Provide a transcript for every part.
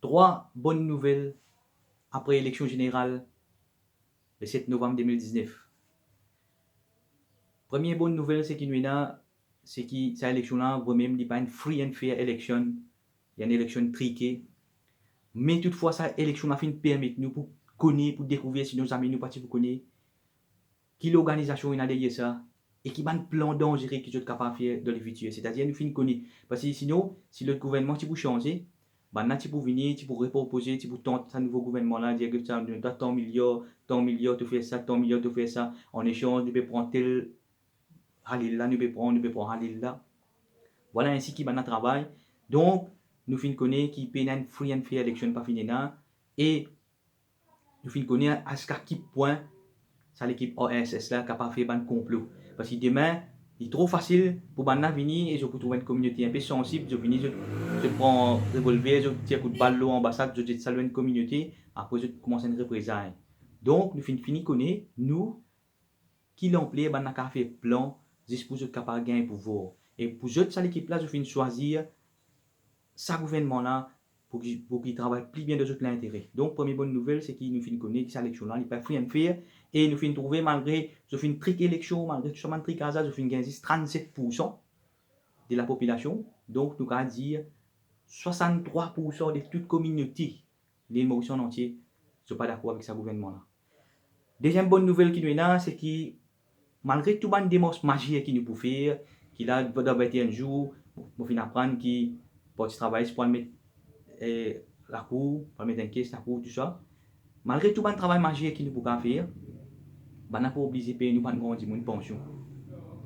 Trois bonnes nouvelles après l'élection générale le 7 novembre 2019. Première bonne nouvelle, c'est qu'il y a, c'est que cette élection-là, vous-même, n'est pas une free and fair élection. Il y a une élection triquée. Mais toutefois, cette élection-là permet nous pour connaître, pour découvrir si nos amis nous partis pour connaître qui l'organisation a derrière ça et qui a un plan dangereux qui est capable de faire dans le futur. C'est-à-dire, nous finissons connaître. Parce que sinon, si le gouvernement peut changer, ben, tu peux venir, tu peux reproposer, tu peux tenter ce nouveau gouvernement-là, dire que tu as tant milliards, tu fais ça, tant milliards, tu fais ça. En échange, tu peux prendre tel Halil là, nous peut prendre Halil là. Voilà ainsi qu'il va travail. Donc, nous finissons connaître qui peut une free and fair election pas fini là. Et nous finissons connaître à ce quel point ça l'équipe OSS là capable de faire un complot. Parce que demain, il est trop facile pour maintenant venir et je peux trouver une communauté un peu sensible. Je finis, je prends un revolver, je tire un coup de balle à l'ambassade, je dis salut une communauté, après je commence une représailles. Donc, nous finissons connaître, nous, qui l'emploie, ben, n'a fait plan, juste pour être capable de gagner pouvoir. Et pour cette l'équipe-là, je finis choisir ce gouvernement-là pour qu'il travaille plus bien de notre intérêt. Donc, première bonne nouvelle, c'est qu'il nous finit connaître que cette élection-là n'est pas free and fair. Et nous finit trouver, malgré, je finis trick élection, malgré tout ça, trick à ça, je finis gagner 37% de la population. Donc, nous allons dire 63% de toute communauté, l'île Maurice en entier, ne sont pas d'accord avec ce gouvernement-là. Deuxième bonne nouvelle qui nous est là, c'est que malgré tout le démarche magique qu'il nous peut faire, qu'il a dans 21 jours, pour finir apprendre qu'il peut travailler pour mettre la cour, pour mettre un caisse, la cour, tout ça. Malgré tout le travail magique qu'il nous peut faire, on n'a pas obligé de payer nous une pension.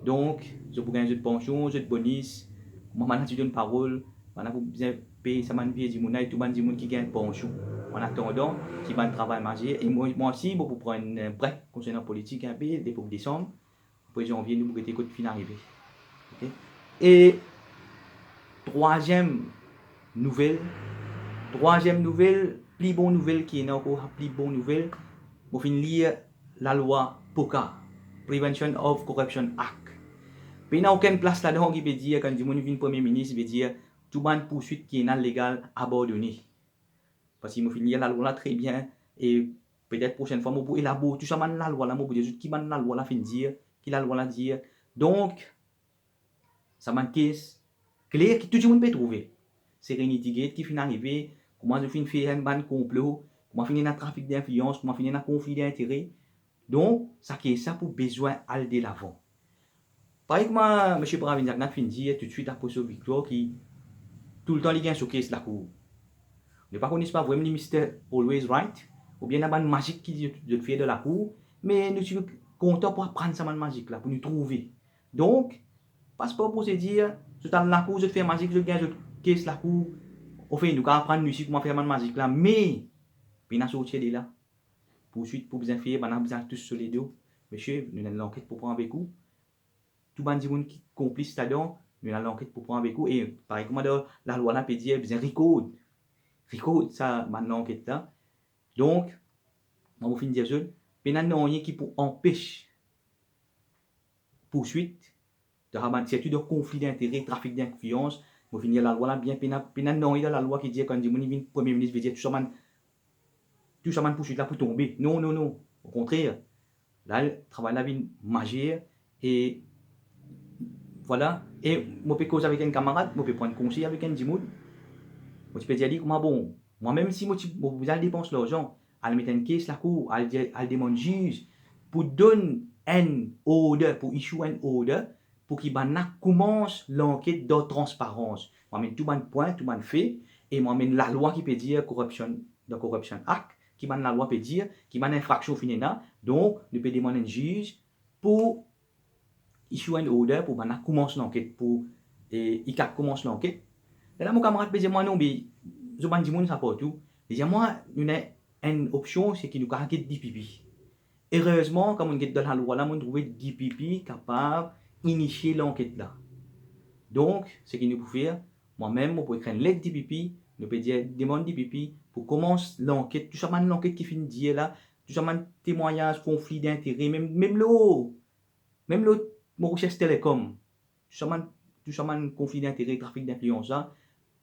Donc, je peux gagner une pension, une bonus, moi je donne une parole, on n'a pas besoin de payer ça man vie du monde et tout le monde qui gagne une pension. En attendant, qui va un travail magique et moi aussi, je peux prendre un break concernant la politique un peu, depuis décembre. Après janvier, nous avons été fin arrivé. Okay? Et troisième nouvelle, plus bonne nouvelle qui est encore plus bonne nouvelle, vous finissez lire la loi POCA, Prevention of Corruption Act. Mais il n'y a aucune place là-dedans qui veut dire, quand vous venez premier ministre, il veut dire tout le monde poursuite qui est légale abandonné. Parce qu'il me finit la loi là très bien et peut-être prochaine fois, je vais élaborer tout ça, la loi là, je vais dire qui la loi là fin dire, qui la loi là dire. Donc, ça manque clair que tout le monde peut trouver. Serenity Gate qui finit arriver, comment je finis faire un ban complot, comment finir un trafic d'influence, comment finir un conflit d'intérêts. Donc, ça qui est ça pour besoin aller de l'avant. Par exemple, M. Bravinjak n'a fini dire tout de suite après ce victoire qui tout le temps il gagne sur caisse la cour. Ne pas connaître pas vraiment le Mr. Always Right, ou bien la bande magique qui de fait de la cour, mais nous sommes contents pour apprendre cette bande magique là, pour nous trouver. Donc, passe pas pour se dire, je suis dans la cour, je fais magique, je gagne, je caisse la cour. Au fait, nous allons apprendre ici comment faire la magique là, mais, puis nous sortir de là. Poursuite pour bien faire, nous avons tous sur les dos. Monsieur, nous avons l'enquête pour prendre avec vous. Tout le monde qui complice là-dedans, nous avons l'enquête pour prendre avec vous. Et par exemple, la loi là peut dire, bien record ça, maintenant l'enquête là. Donc, on va finir dire, mais nous avons rien qui pour empêcher poursuite c'est de conflit d'intérêts, trafic d'influence. Pour finir la loi là, bien non, il y a la loi qui dit quand le premier ministre veut dire tout ça man poursuite là pour tomber. Non, non, non. Au contraire, là, le travail la vie majeur et voilà. Et moi, je peux causer avec un camarade, moi, je peux prendre conseil avec un dimoun. Moi, je peux dire comment bon, moi-même si moi, vous allez dépenser l'argent, à mettre une caisse la cour, à demander juge pour donner un order, pour issue un order, pour qu'il commence l'enquête de transparence. Moi, je tout le point, tout le fait, et moi, je la loi qui peut dire Corruption Act, qui m'a la loi peut dire, qui m'a infraction finie là. Donc, nous peut demander un juge pour issue un order, pour commencer l'enquête, pour il commence l'enquête. Et là, mon camarade peut dire, moi non, mais je ne dis pas ça pour tout. Il dit, moi, il y a une option, c'est qu'il nous garde DPP. Heureusement, comme on est dans la loi, là, on trouve DPP capable d'initier l'enquête là. Donc, ce qu'il nous peut faire, moi-même, on peut écrire une lettre DPP, nous peut dire, demande DPP pour commencer l'enquête, tout ça, l'enquête qui finit dire là, tout ça, témoignage, conflit d'intérêts, même le Mauritius Telecom, tout ça, conflit d'intérêts, trafic d'influence là,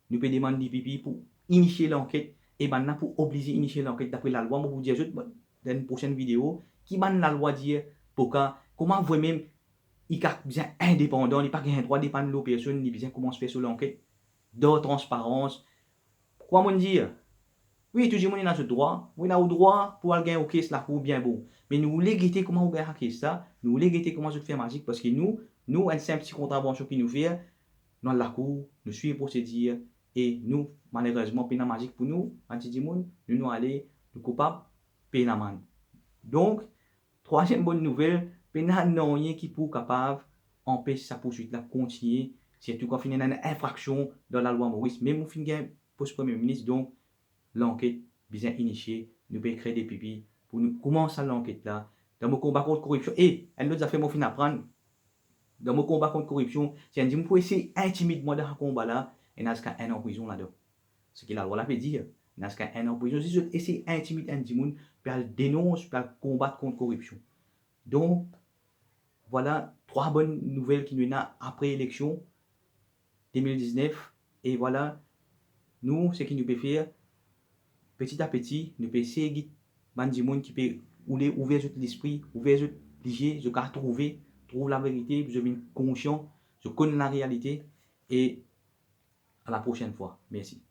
nous pouvons demander DPP pour initier l'enquête et maintenant pour obliger initier l'enquête d'après la loi, moi vous dire dans une prochaine vidéo, qui m'a la loi dire pour comment vous-même il est bien indépendant, il n'a pas un droit de dépendre de l'autre personne, il bien comment se fait sur l'enquête, de transparence. Quoi mon dire? Oui, tout le monde a ce droit, vous avez le droit pour aller au caisse là pour bien bon. Mais nous voulons guetter comment vous gagnez ça, nous voulons guetter comment je fais magique parce que nous, une simple petite contravention qui nous fait dans la cour, nous suivons procédure et nous, malheureusement, peine magique pour nous, nous aller, le coupable, payer l'amende. Donc, troisième bonne nouvelle, peine non rien qui pour capable empêcher sa poursuite là continuer, surtout quand on finit une infraction dans la loi Maurice, même au fin de poste premier ministre, donc l'enquête bien initiée, nous pouvons créer des pipis pour nous commencer l'enquête là, dans mon combat contre la corruption. Et, elle nous a fait mon fin apprendre dans mon combat contre la corruption, si on dit, vous essayer d'intimider moi dans ce combat-là, et n'a qu'à un an en prison là-dedans. Ce que la loi veut dire, n'a qu'à un an en prison. Si je essaie d'intimider un monde, puis elle dénonce, puis elle combattre contre la corruption. Donc, voilà 3 bonnes nouvelles qui nous ont après l'élection 2019. Et voilà, nous, ce qui nous peut faire, petit à petit, nous pouvons essayer de monde qui peut ouvrir l'esprit, ouvrir l'idée, je peux trouve la vérité, je suis conscient, je connais la réalité et à la prochaine fois. Merci.